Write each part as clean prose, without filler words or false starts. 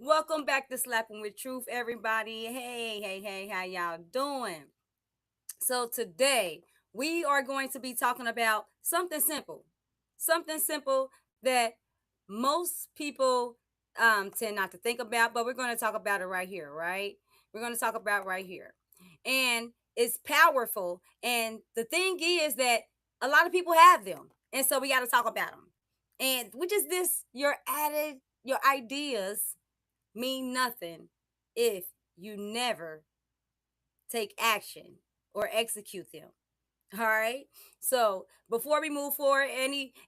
Welcome back to Slapping with Truth, everybody. Hey, how y'all doing? So, today we are going to be talking about something simple that most people tend not to think about, but we're going to talk about it right here, right? We're going to talk about right here. And it's powerful. And the thing is that a lot of people have them. And so we got to talk about them. And which is this your ideas mean nothing if you never take action or execute them. All right. So before we move forward,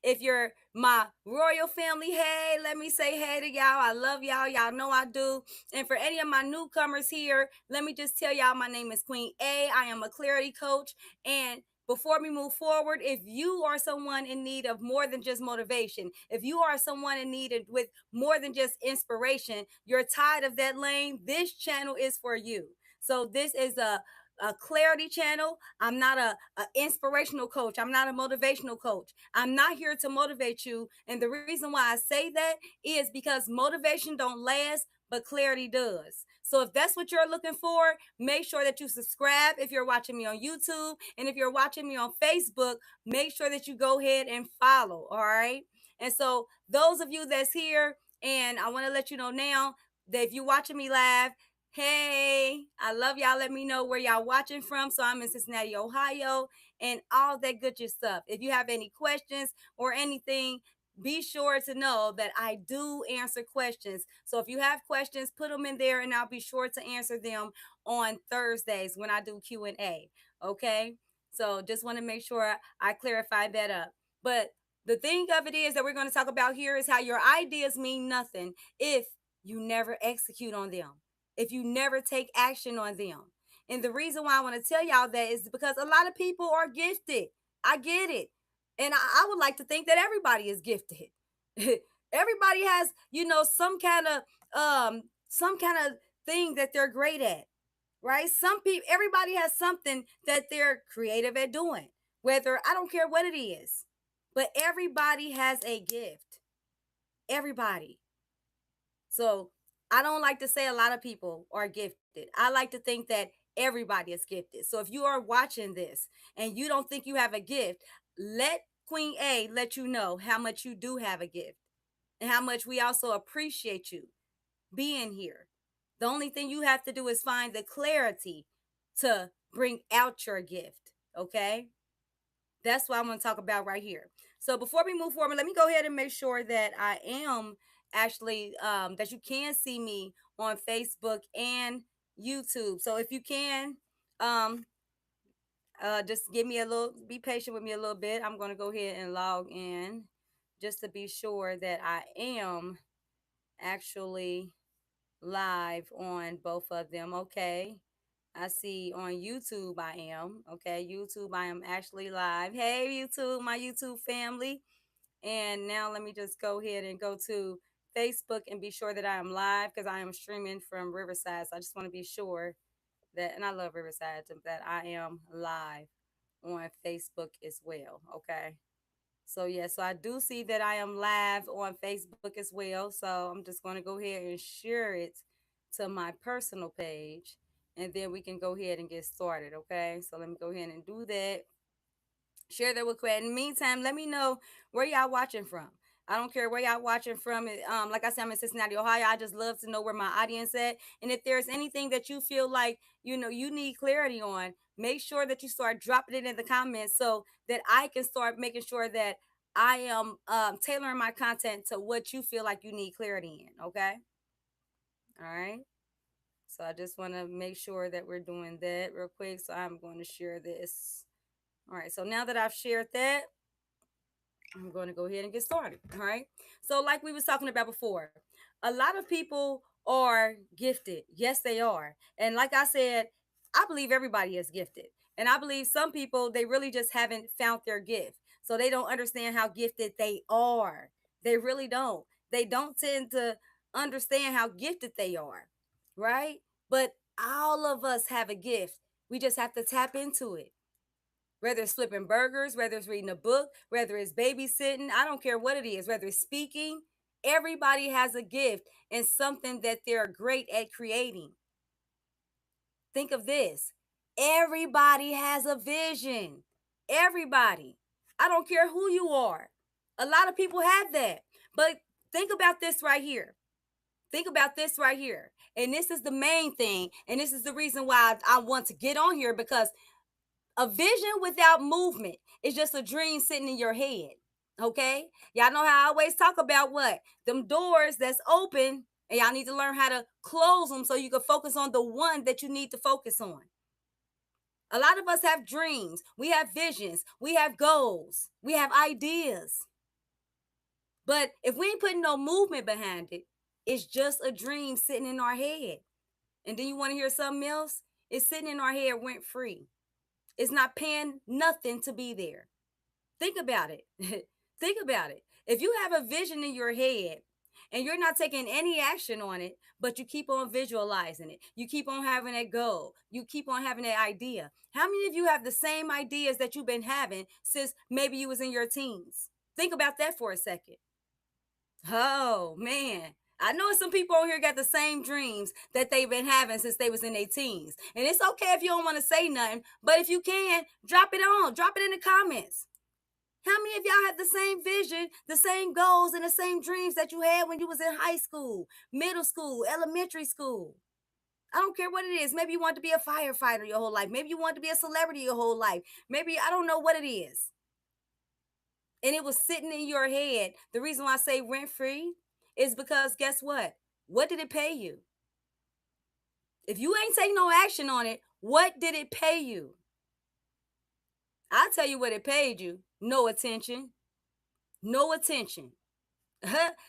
if you're my royal family, hey, let me say hey to y'all. I love y'all. Y'all know I do. And for any of my newcomers here, let me just tell y'all my name is Queen A. I am a clarity coach. And before we move forward, if you are someone in need of more than just motivation, if you are someone in need with more than just inspiration, you're tired of that lane, this channel is for you. So this is a clarity channel. I'm not a inspirational coach. I'm not a motivational coach. I'm not here to motivate you. And the reason why I say that is because motivation don't last, but clarity does. So if that's what you're looking for, make sure that you subscribe if you're watching me on YouTube. And if you're watching me on Facebook, make sure that you go ahead and follow. All right. And so those of you that's here, and I want to let you know now that if you're watching me live, hey, I love y'all. Let me know where y'all watching from. So I'm in Cincinnati, Ohio, and all that good stuff. If you have any questions or anything, be sure to know that I do answer questions. So if you have questions, put them in there, and I'll be sure to answer them on Thursdays when I do Q&A. Okay. So just want to make sure I clarify that up. But the thing of it is that we're going to talk about here is how your ideas mean nothing if you never execute on them, if you never take action on them. And the reason why I want to tell y'all that is because a lot of people are gifted. I get it. And I would like to think that everybody is gifted. Everybody has, some kind of thing that they're great at, right? Some people, everybody has something that they're creative at doing. Whether I don't care what it is, but everybody has a gift. Everybody. So I don't like to say a lot of people are gifted. I like to think that everybody is gifted. So if you are watching this and you don't think you have a gift, let Queen A let you know how much you do have a gift and how much we also appreciate you being here. The only thing you have to do is find the clarity to bring out your gift. Okay. That's what I'm going to talk about right here. So before we move forward, let me go ahead and make sure that I am actually that you can see me on Facebook and YouTube. So if you can, um, just give me a little, be patient with me a little bit. I'm going to go ahead and log in just to be sure that I am actually live on both of them. Okay. I see on YouTube I am. Okay, YouTube, I am actually live. Hey, YouTube, my YouTube family. And now let me just go ahead and go to Facebook and be sure that I am live because I am streaming from Riverside. So I just want to be sure that, and I love Riverside, that I am live on Facebook as well. Okay. So, yeah, so I do see that I am live on Facebook as well. So I'm just going to go ahead and share it to my personal page and then we can go ahead and get started. Okay. So let me go ahead and do that. Share that with Quinn. In the meantime, let me know where y'all watching from. I don't care where y'all watching from. Like I said, I'm in Cincinnati, Ohio. I just love to know where my audience at. And if there's anything that you feel like you need clarity on, make sure that you start dropping it in the comments so that I can start making sure that I am tailoring my content to what you feel like you need clarity in. Okay. All right. So I just want to make sure that we're doing that real quick. So I'm going to share this. All right. So now that I've shared that, I'm going to go ahead and get started. All right. So, like we was talking about before, a lot of people are gifted. Yes, they are. And like I said, I believe everybody is gifted. And I believe some people, they really just haven't found their gift. So they don't understand how gifted they are. They really don't. They don't tend to understand how gifted they are. Right. But all of us have a gift. We just have to tap into it, whether it's flipping burgers, whether it's reading a book, whether it's babysitting, I don't care what it is, whether it's speaking, Everybody has a gift and something that they're great at creating. Think of this. Everybody has a vision. Everybody. I don't care who you are. A lot of people have that. But think about this right here. Think about this right here. And this is the main thing. And this is the reason why I want to get on here, because a vision without movement is just a dream sitting in your head. Okay? Y'all know how I always talk about what? Them doors that's open, and y'all need to learn how to close them so you can focus on the one that you need to focus on. A lot of us have dreams, we have visions, we have goals, we have ideas. But if we ain't putting no movement behind it, it's just a dream sitting in our head. And then you want to hear something else? It's sitting in our head rent free. It's not paying nothing to be there. Think about it. Think about it. If you have a vision in your head and you're not taking any action on it, but you keep on visualizing it, you keep on having that goal, you keep on having that idea. How many of you have the same ideas that you've been having since maybe you was in your teens? Think about that for a second. Oh man. I know some people on here got the same dreams that they've been having since they was in their teens. And it's okay if you don't want to say nothing, but if you can, drop it in the comments. How many of y'all have the same vision, the same goals, and the same dreams that you had when you was in high school, middle school, elementary school? I don't care what it is. Maybe you want to be a firefighter your whole life. Maybe you want to be a celebrity your whole life. Maybe I don't know what it is. And it was sitting in your head. The reason why I say rent free is because guess what? What did it pay you? If you ain't take no action on it, what did it pay you? I'll tell you what it paid you. No attention. No attention.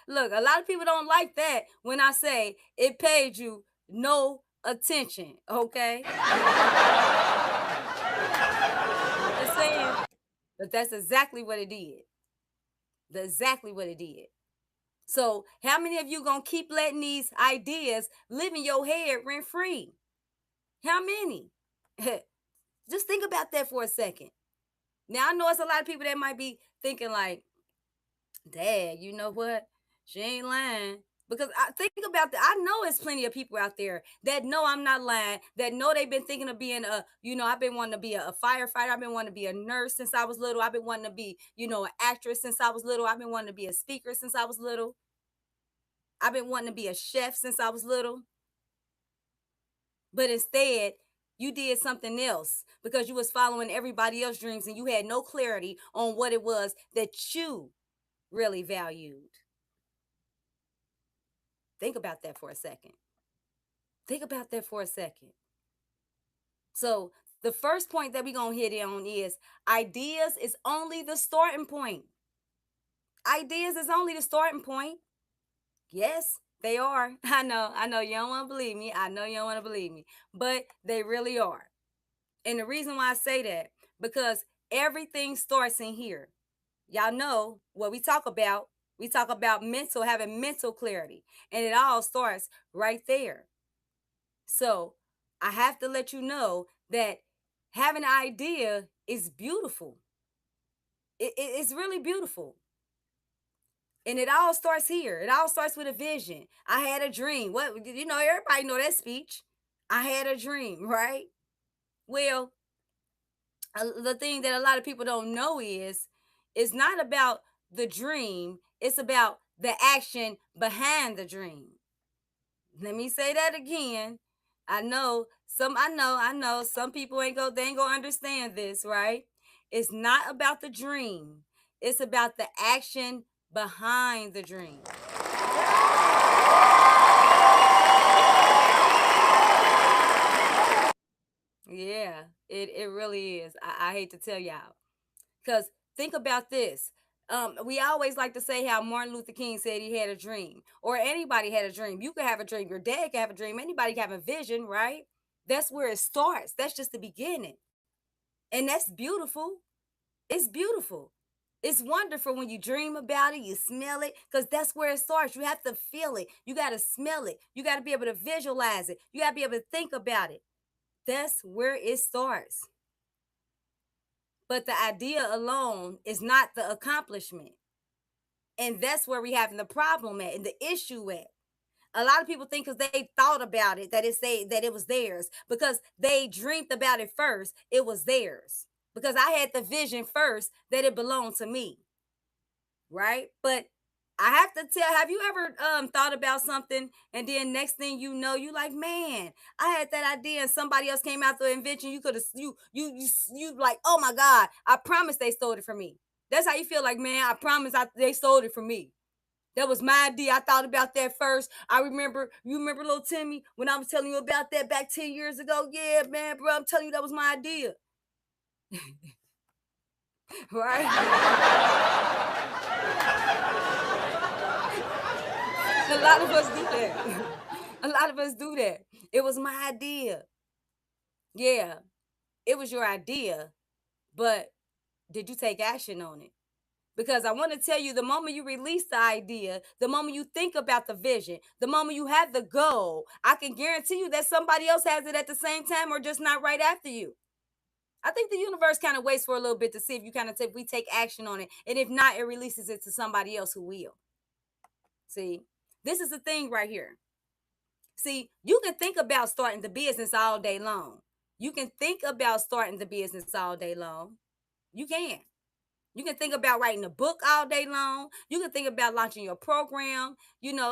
Look, a lot of people don't like that when I say it paid you no attention, okay? Just saying. But that's exactly what it did. That's exactly what it did. So, how many of you gonna keep letting these ideas live in your head rent free? How many? Just think about that for a second. Now, I know it's a lot of people that might be thinking like, Dad, you know what? She ain't lying. Because I think about that. I know it's plenty of people out there that know I'm not lying, that know they've been thinking of being I've been wanting to be a firefighter. I've been wanting to be a nurse since I was little. I've been wanting to be, an actress since I was little. I've been wanting to be a speaker since I was little. I've been wanting to be a chef since I was little. But instead, you did something else because you was following everybody else's dreams and you had no clarity on what it was that you really valued. Think about that for a second. Think about that for a second. So, the first point that we're going to hit on is ideas is only the starting point. Ideas is only the starting point. Yes, they are. I know you don't want to believe me. I know you don't want to believe me, but they really are. And the reason why I say that, because everything starts in here. Y'all know what we talk about. We talk about having mental clarity, and it all starts right there. So I have to let you know that having an idea is beautiful. It's really beautiful. And it all starts here. It all starts with a vision. I had a dream. What, everybody know that speech. I had a dream, right? Well, the thing that a lot of people don't know is it's not about the dream, it's about the action behind the dream. Let me say that again. I know some people they ain't gonna understand this, right? It's not about the dream. It's about the action behind the dream. Yeah, it really is. I hate to tell y'all. Because think about this. We always like to say how Martin Luther King said he had a dream, or anybody had a dream. You could have a dream. Your dad can have a dream. Anybody can have a vision, right? That's where it starts. That's just the beginning. And that's beautiful. It's beautiful. It's wonderful when you dream about it, you smell it, because that's where it starts. You have to feel it. You got to smell it. You got to be able to visualize it. You got to be able to think about it. That's where it starts. But the idea alone is not the accomplishment. And that's where we having the problem at and the issue at. A lot of people think because they thought about it that it was theirs because they dreamed about it first. It was theirs because I had the vision first that it belonged to me, right? But I have to tell, have you ever thought about something and then next thing you know, you like, man, I had that idea and somebody else came out the invention. You could have you like, oh my God, I promise they stole it from me. That's how you feel like, man, I promise they stole it from me. That was my idea. I thought about that first. You remember little Timmy when I was telling you about that back 10 years ago? Yeah, man, bro, I'm telling you that was my idea. Right? A lot of us do that. A lot of us do that. It was my idea. Yeah, it was your idea, but did you take action on it? Because I want to tell you, the moment you release the idea, the moment you think about the vision, the moment you have the goal, I can guarantee you that somebody else has it at the same time or just not right after you. I think the universe kind of waits for a little bit to see if you kind of if we take action on it. And if not, it releases it to somebody else who will. See, this is the thing right here. See, you can think about starting the business all day long. You can think about starting the business all day long. You can. You can think about writing a book all day long. You can think about launching your program,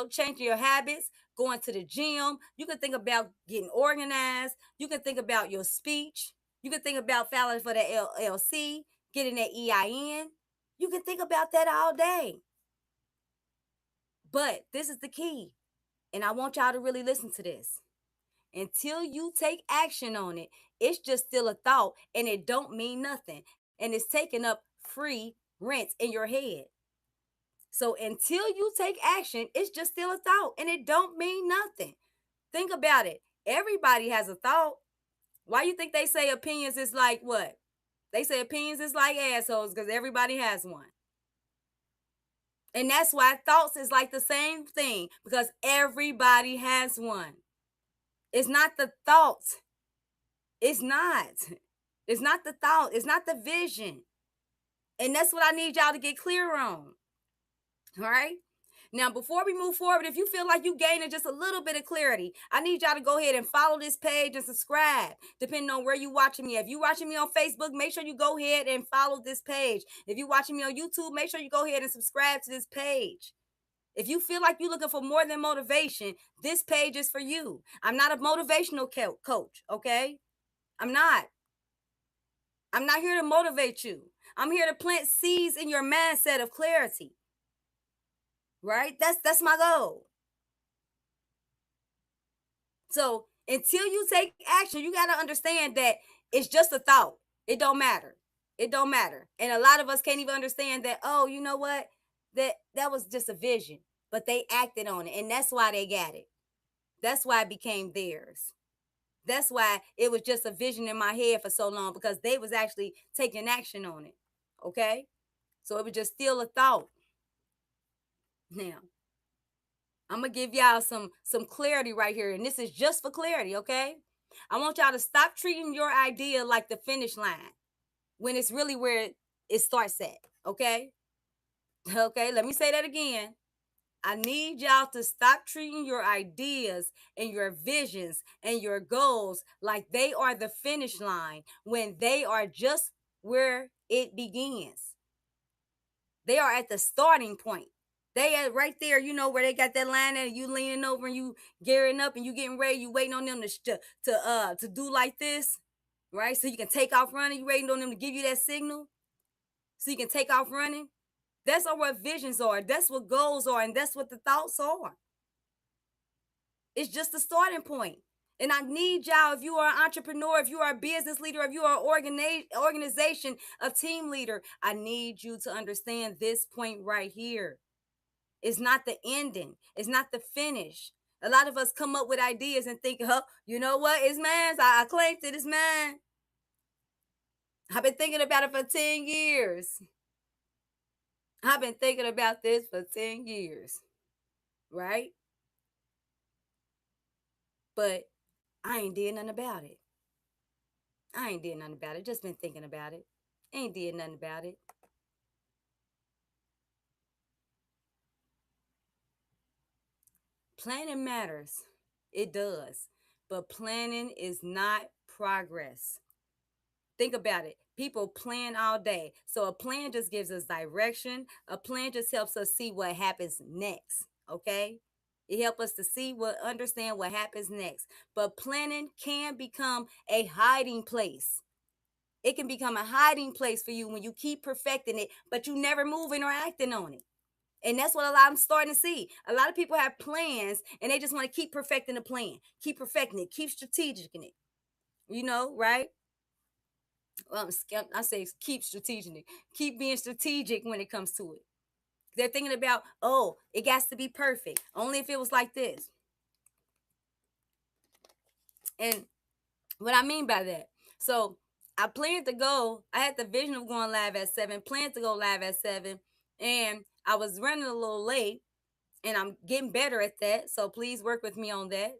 changing your habits, going to the gym. You can think about getting organized. You can think about your speech. You can think about filing for the LLC, getting that EIN. You can think about that all day. But this is the key. And I want y'all to really listen to this. Until you take action on it, it's just still a thought and it don't mean nothing. And it's taking up free rent in your head. So until you take action, it's just still a thought and it don't mean nothing. Think about it. Everybody has a thought. Why you think they say opinions is like what? They say opinions is like assholes because everybody has one. And that's why thoughts is like the same thing because everybody has one. It's not the thoughts. It's not. It's not the thought. It's not the vision. And that's what I need y'all to get clear on. All right. Now, before we move forward, if you feel like you gaining just a little bit of clarity, I need y'all to go ahead and follow this page and subscribe, depending on where you're watching me. If you're watching me on Facebook, make sure you go ahead and follow this page. If you're watching me on YouTube, make sure you go ahead and subscribe to this page. If you feel like you're looking for more than motivation, this page is for you. I'm not a motivational coach, okay? I'm not. I'm not here to motivate you. I'm here to plant seeds in your mindset of clarity. Right? That's my goal. So until you take action, you got to understand that it's just a thought. It don't matter. It don't matter. And a lot of us can't even understand that, oh, you know what? That was just a vision. But they acted on it. And that's why they got it. That's why it became theirs. That's why it was just a vision in my head for so long because they was actually taking action on it. Okay? So it was just still a thought. Now, I'm gonna give y'all some clarity right here, and this is just for clarity, okay? I want y'all to stop treating your idea like the finish line when it's really where it starts at, okay? Okay, let me say that again. I need y'all to stop treating your ideas and your visions and your goals like they are the finish line when they are just where it begins. They are at the starting point. They are right there, where they got that line and you leaning over and you gearing up and you getting ready. You waiting on them to do like this, right? So you can take off running. You waiting on them to give you that signal, so you can take off running. That's what visions are. That's what goals are, and that's what the thoughts are. It's just the starting point. And I need y'all, if you are an entrepreneur, if you are a business leader, if you are an organization, a team leader, I need you to understand this point right here. It's not the ending. It's not the finish. A lot of us come up with ideas and think, you know what? It's mine. I claimed it. It's mine. I've been thinking about it for 10 years. I've been thinking about this for 10 years. Right? But I ain't did nothing about it. I ain't did nothing about it. Just been thinking about it. Ain't did nothing about it. Planning matters. It does. But planning is not progress. Think about it. People plan all day. So a plan just gives us direction. A plan just helps us see what happens next. Okay? It helps us to see understand what happens next. But planning can become a hiding place. It can become a hiding place for you when you keep perfecting it, but you never moving or acting on it. And that's what a lot I'm starting to see. A lot of people have plans and they just want to keep perfecting the plan, keep perfecting it, keep strategic in it. Right? I say keep strategic, keep being strategic when it comes to it. They're thinking about, oh, it got to be perfect. Only if it was like this. And what I mean by that, so I planned to go. I had the vision of going live at 7. Planned to go live at 7, and I was running a little late. And I'm getting better at that. So please work with me on that.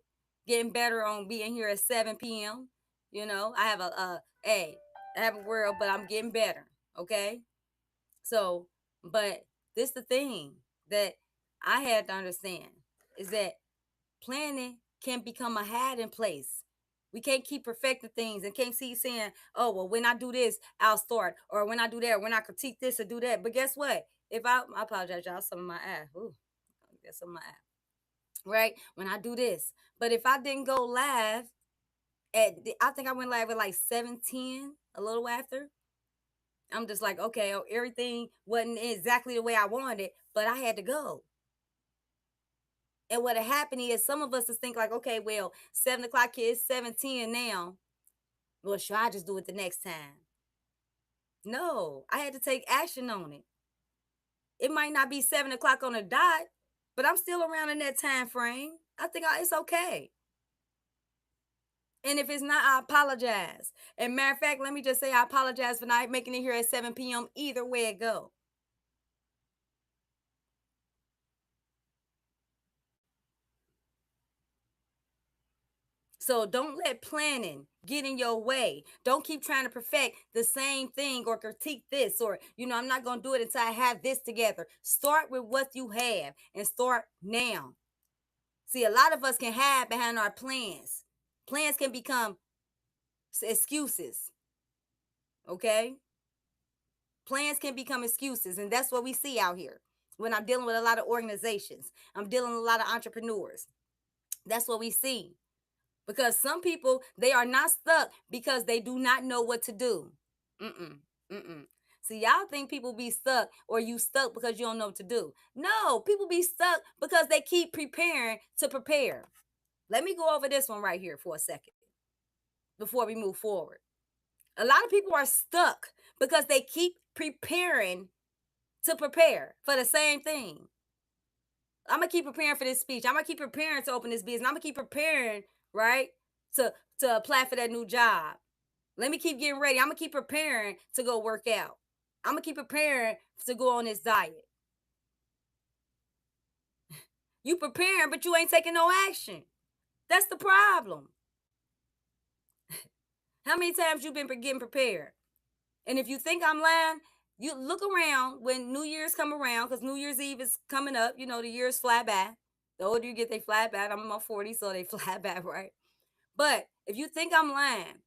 Getting better on being here at 7 p.m. I have I have a world, but I'm getting better. Okay. So, but this the thing that I had to understand is that planning can become a hiding place. We can't keep perfecting things and can't see saying, oh, well, when I do this, I'll start. Or when I do that, or when I critique this or do that. But guess what? If I apologize, y'all, some of my eye. Ooh, that's some of my eye. Right? When I do this. But if I didn't go live I think I went live at like 7:10, a little after. I'm just like, okay, everything wasn't exactly the way I wanted, but I had to go. And what had happened is some of us just think like, okay, well, 7 o'clock is 7:10 now. Well, should I just do it the next time? No, I had to take action on it. It might not be 7 o'clock on the dot, but I'm still around in that time frame. I think it's okay. And if it's not, I apologize. And matter of fact, let me just say I apologize for not making it here at 7 p.m. Either way it go. So don't let planning get in your way. Don't keep trying to perfect the same thing or critique this or, I'm not going to do it until I have this together. Start with what you have and start now. See, a lot of us can hide behind our plans. Plans can become excuses. Okay? Plans can become excuses, and that's what we see out here. When I'm dealing with a lot of organizations, I'm dealing with a lot of entrepreneurs. That's what we see. Because some people, they are not stuck because they do not know what to do. Mm-mm. Mm-mm. See, y'all think people be stuck or you stuck because you don't know what to do. No, people be stuck because they keep preparing to prepare. Let me go over this one right here for a second before we move forward. A lot of people are stuck because they keep preparing to prepare for the same thing. I'm gonna keep preparing for this speech. I'm gonna keep preparing to open this business. I'm gonna keep preparing, right, to apply for that new job. Let me keep getting ready. I'm gonna keep preparing to go work out. I'm gonna keep preparing to go on this diet. You preparing, but you ain't taking no action. That's the problem. How many times you been getting prepared? And if you think I'm lying, you look around when New Year's come around, because New Year's Eve is coming up. The years fly by. The older you get, they fly by. I'm in my 40s, so they fly by, right? But if you think I'm lying,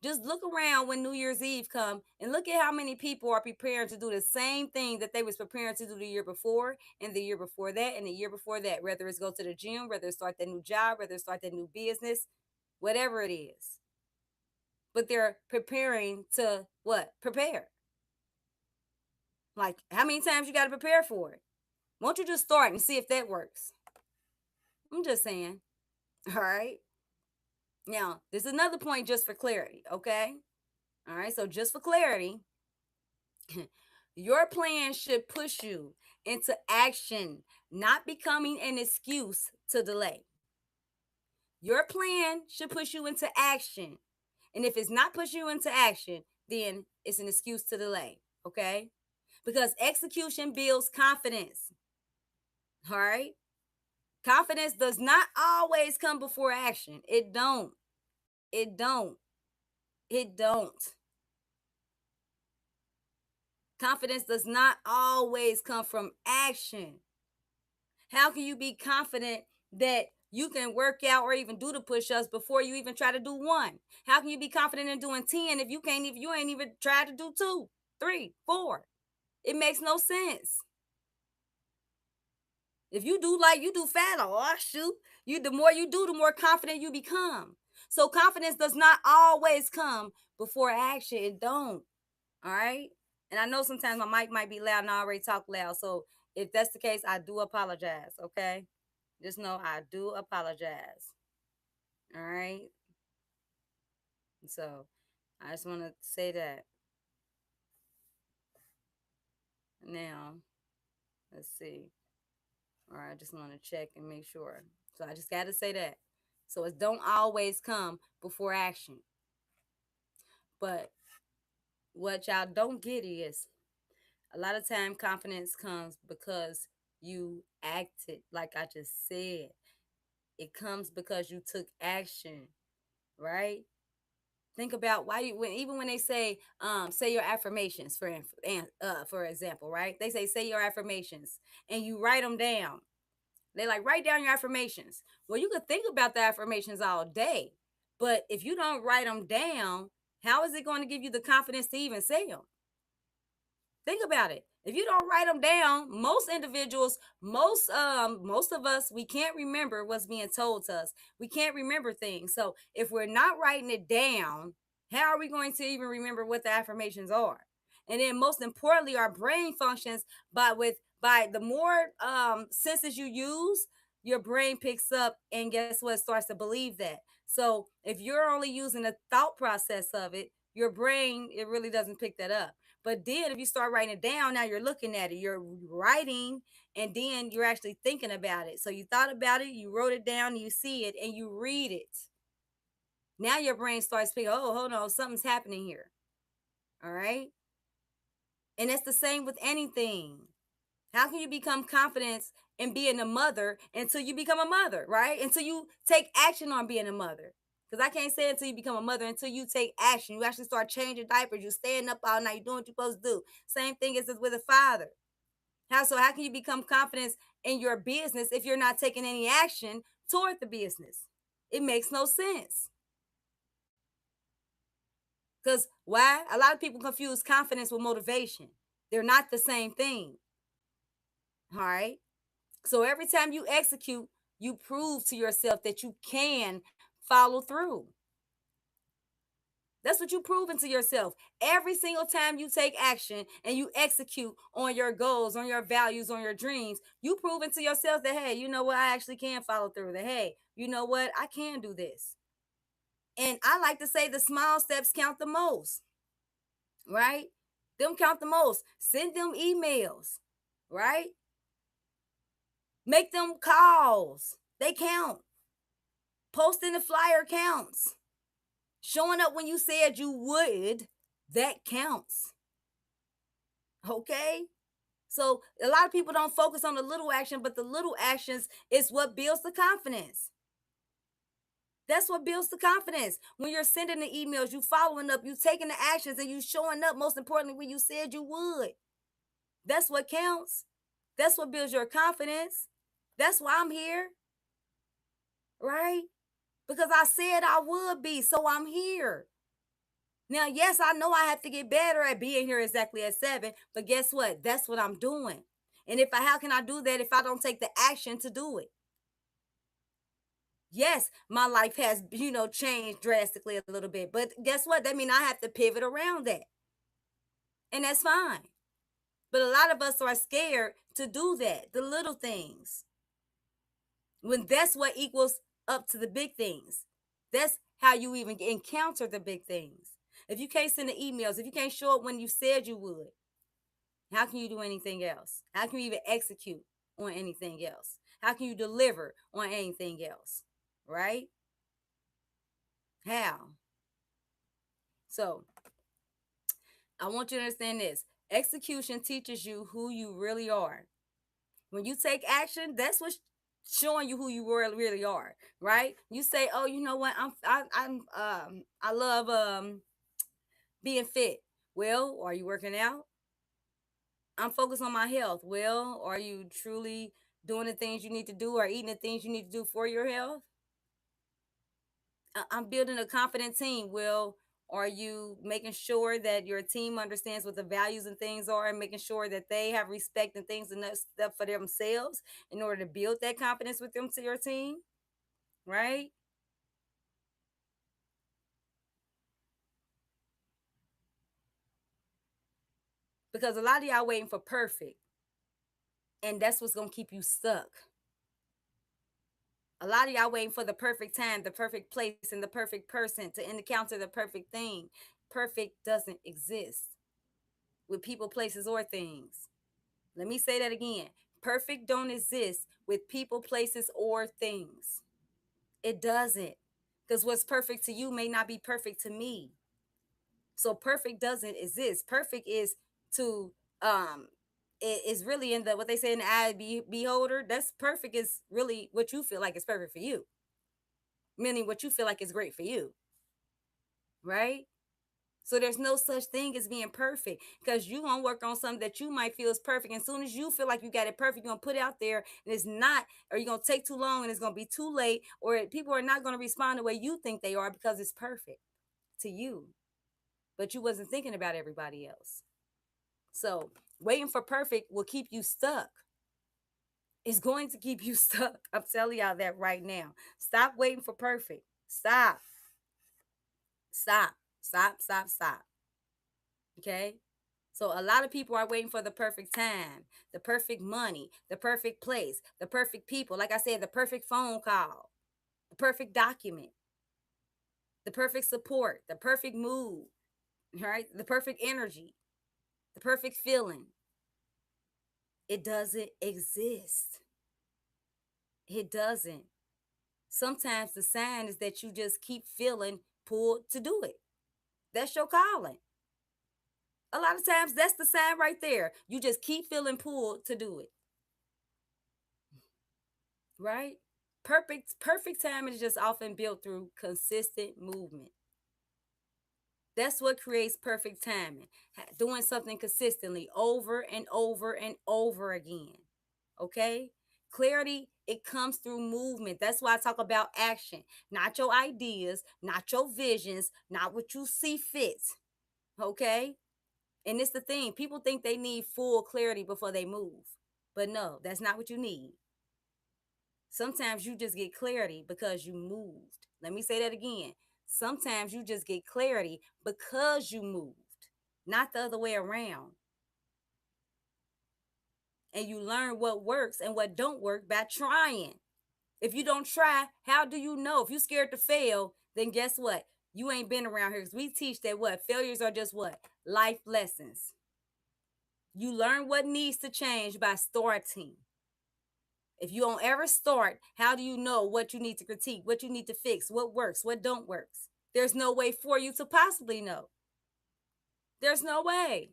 just look around when New Year's Eve come and look at how many people are preparing to do the same thing that they was preparing to do the year before and the year before that and the year before that. Whether it's go to the gym, whether it's start that new job, whether it's start that new business, whatever it is. But they're preparing to what? Prepare. Like, how many times you got to prepare for it? Won't you just start and see if that works? I'm just saying. All right. Now, there's another point just for clarity, okay? All right. So, just for clarity, your plan should push you into action, not becoming an excuse to delay. Your plan should push you into action. And if it's not pushing you into action, then it's an excuse to delay, okay? Because execution builds confidence. All right? Confidence does not always come before action. It don't. It don't. It don't. Confidence does not always come from action. How can you be confident that you can work out or even do the push-ups before you even try to do one? How can you be confident in doing 10 if you ain't even tried to do two, three, four? It makes no sense. If you do like you do fat, oh shoot, you the more you do, the more confident you become. So confidence does not always come before action. It don't. All right. And I know sometimes my mic might be loud and I already talk loud. So if that's the case, I do apologize. Okay. Just know I do apologize. All right. So I just want to say that now. Let's see. All right. I just want to check and make sure. So I just got to say that. So it don't always come before action. But what y'all don't get is a lot of time confidence comes because you acted like I just said. It comes because you took action, right? Think about why you when even when they say your affirmations for example, right? They say your affirmations and you write them down. They like write down your affirmations. Well, you could think about the affirmations all day, but if you don't write them down, how is it going to give you the confidence to even say them? Think about it. If you don't write them down, most individuals, most of us, we can't remember what's being told to us. We can't remember things. So if we're not writing it down, how are we going to even remember what the affirmations are? And then most importantly, our brain functions by the more senses you use, your brain picks up and guess what? Starts to believe that. So if you're only using the thought process of it, your brain, it really doesn't pick that up. But then if you start writing it down, now you're looking at it, you're writing, and then you're actually thinking about it. So you thought about it, you wrote it down, you see it, and you read it. Now your brain starts thinking, oh, hold on, something's happening here. All right. And that's the same with anything. How can you become confident in being a mother until you become a mother, right? Until you take action on being a mother. Because I can't say until you become a mother, until you take action. You actually start changing diapers. You staying up all night. You doing what you're supposed to do. Same thing as with a father. How can you become confident in your business if you're not taking any action toward the business? It makes no sense. Because why? A lot of people confuse confidence with motivation. They're not the same thing. All right. So every time you execute, you prove to yourself that you can follow through. That's what you proving to yourself. Every single time you take action and you execute on your goals, on your values, on your dreams, you proving to yourself that, hey, you know what? I actually can follow through. That, hey, you know what? I can do this. And I like to say the small steps count the most, right? Them count the most. Send them emails, right? Make them calls. They count. Posting the flyer counts. Showing up when you said you would, that counts. Okay? So a lot of people don't focus on the little action, but the little actions is what builds the confidence. That's what builds the confidence. When you're sending the emails, you following up, you taking the actions, and you showing up, most importantly, when you said you would. That's what counts. That's what builds your confidence. That's why I'm here, right? Because I said I would be, so I'm here. Now, yes, I know I have to get better at being here exactly at 7, but guess what? That's what I'm doing. And how can I do that if I don't take the action to do it? Yes, my life has, changed drastically a little bit, but guess what? That means I have to pivot around that. And that's fine. But a lot of us are scared to do that, the little things. When that's what equals up to the big things. That's how you even encounter the big things. If you can't send the emails, if you can't show up when you said you would, how can you do anything else? How can you even execute on anything else? How can you deliver on anything else? Right? How? So, I want you to understand this. Execution teaches you who you really are. When you take action, that's what's showing you who you really are, right? You say, "Oh, you know what? I love being fit." Well, are you working out? I'm focused on my health. Well, are you truly doing the things you need to do or eating the things you need to do for your health? I'm building a confident team. Well, are you making sure that your team understands what the values and things are and making sure that they have respect and things and that stuff for themselves in order to build that confidence with them to your team? Right? Because a lot of y'all waiting for perfect, and that's what's gonna keep you stuck. A lot of y'all waiting for the perfect time, the perfect place, and the perfect person to encounter the perfect thing. Perfect doesn't exist with people, places, or things. Let me say that again. Perfect don't exist with people, places, or things. It doesn't. Because what's perfect to you may not be perfect to me. So perfect doesn't exist. Perfect is to it is really in the what they say in the eye of the beholder. That's perfect is really what you feel like is perfect for you. Meaning what you feel like is great for you, right? So there's no such thing as being perfect because you gonna work on something that you might feel is perfect. And as soon as you feel like you got it perfect, you're gonna put it out there and it's not, or you're gonna take too long and it's gonna be too late, or people are not gonna respond the way you think they are because it's perfect to you. But you wasn't thinking about everybody else. So waiting for perfect will keep you stuck. It's going to keep you stuck. I'm telling y'all that right now. Stop waiting for perfect. Stop. Stop. Stop. Stop. Stop. Okay? So a lot of people are waiting for the perfect time, the perfect money, the perfect place, the perfect people. Like I said, the perfect phone call, the perfect document, the perfect support, the perfect mood, right? The perfect energy, the perfect feeling. It doesn't exist. It doesn't. Sometimes the sign is that you just keep feeling pulled to do it. That's your calling. A lot of times that's the sign right there. You just keep feeling pulled to do it, right? Perfect timing is just often built through consistent movement. That's what creates perfect timing. Doing something consistently over and over and over again. Okay? Clarity, it comes through movement. That's why I talk about action, not your ideas, not your visions, not what you see fit. Okay? And it's the thing, people think they need full clarity before they move. But no, that's not what you need. Sometimes you just get clarity because you moved. Let me say that again. Sometimes you just get clarity because you moved, not the other way around. And you learn what works and what don't work by trying. If you don't try, how do you know? If you're scared to fail, then guess what? You ain't been around here because we teach that what? Failures are just what? Life lessons. You learn what needs to change by starting. If you don't ever start, how do you know what you need to critique, what you need to fix, what works, what don't works? There's no way for you to possibly know. There's no way.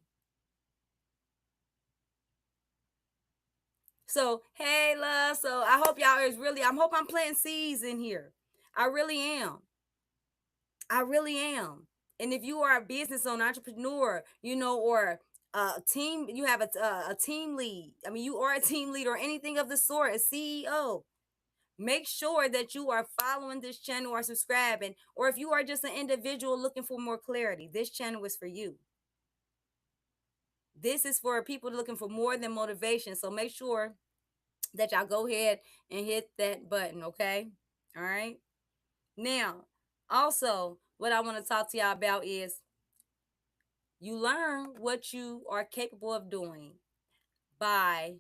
So, hey, love. So I hope y'all is really, I hope I'm planting seeds in here. I really am. I really am. And if you are a business owner, entrepreneur, or a team, you have a team lead. I mean, you are a team lead or anything of the sort, a CEO. Make sure that you are following this channel or subscribing. Or if you are just an individual looking for more clarity, this channel is for you. This is for people looking for more than motivation. So make sure that y'all go ahead and hit that button, okay? All right. Now, also, what I want to talk to y'all about is you learn what you are capable of doing by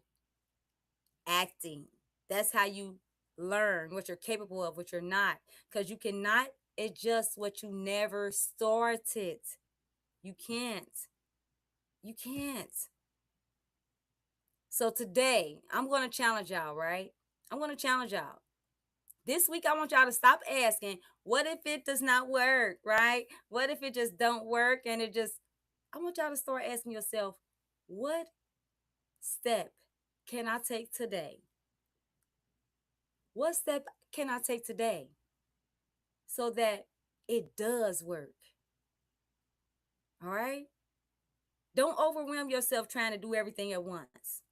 acting. That's how you learn what you're capable of, what you're not. Because you cannot adjust what you never started. You can't. You can't. So today, I'm going to challenge y'all, right? I'm going to challenge y'all. This week, I want y'all to stop asking, what if it does not work, right? What if it just don't work and it just, I want y'all to start asking yourself, what step can I take today? What step can I take today so that it does work? All right? Don't overwhelm yourself trying to do everything at once.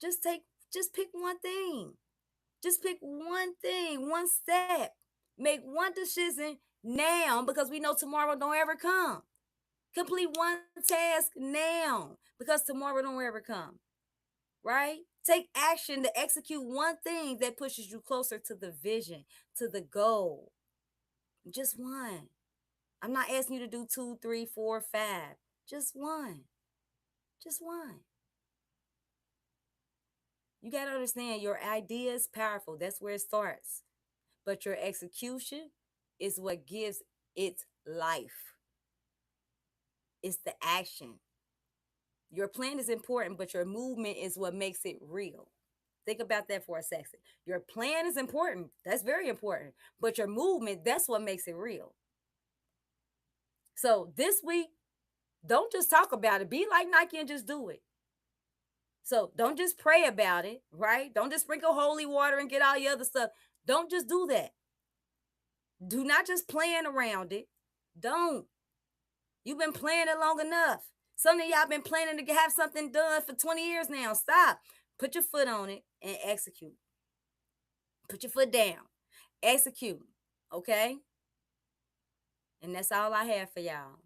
Just take Just pick one thing. Just pick one thing, one step. Make one decision now because we know tomorrow don't ever come. Complete one task now because tomorrow don't ever come. Right? Take action to execute one thing that pushes you closer to the vision, to the goal. Just one. I'm not asking you to do two, three, four, five. Just one. Just one. You got to understand your idea is powerful. That's where it starts. But your execution is what gives it life. It's the action. Your plan is important, but your movement is what makes it real. Think about that for a second. Your plan is important. That's very important. But your movement, that's what makes it real. So this week, don't just talk about it. Be like Nike and just do it. So don't just pray about it, right? Don't just sprinkle holy water and get all the other stuff. Don't just do that. Do not just plan around it. Don't. You've been planning it long enough. Some of y'all been planning to have something done for 20 years now. Stop. Put your foot on it and execute. Put your foot down. Execute. Okay? And that's all I have for y'all.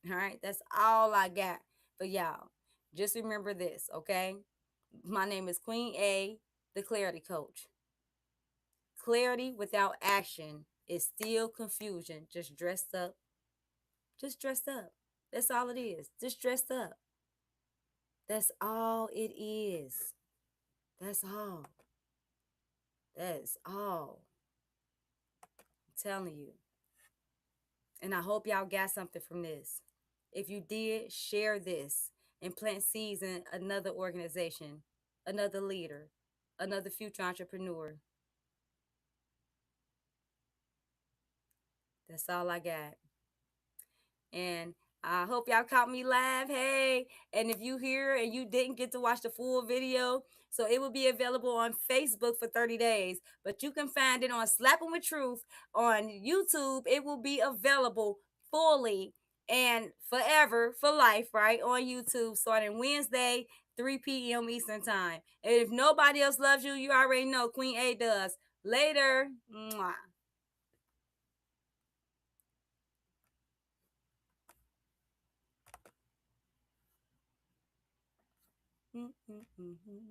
All right? That's all I got for y'all. Just remember this, okay? My name is Queen A, the Clarity Coach. Clarity without action is still confusion, just dressed up. Just dressed up. That's all it is. Just dressed up. That's all it is. That's all. That's all. I'm telling you. And I hope y'all got something from this. If you did, share this and plant seeds in another organization, another leader, another future entrepreneur. That's all I got. And I hope y'all caught me live. Hey, and if you here and you didn't get to watch the full video, so it will be available on Facebook for 30 days, but you can find it on Slapping with Truth on YouTube. It will be available fully and forever for life, right? On YouTube starting Wednesday, 3 p.m. Eastern Time. And if nobody else loves you, you already know Queen A does. Later. Mwah. Mm-mm-mm-mm.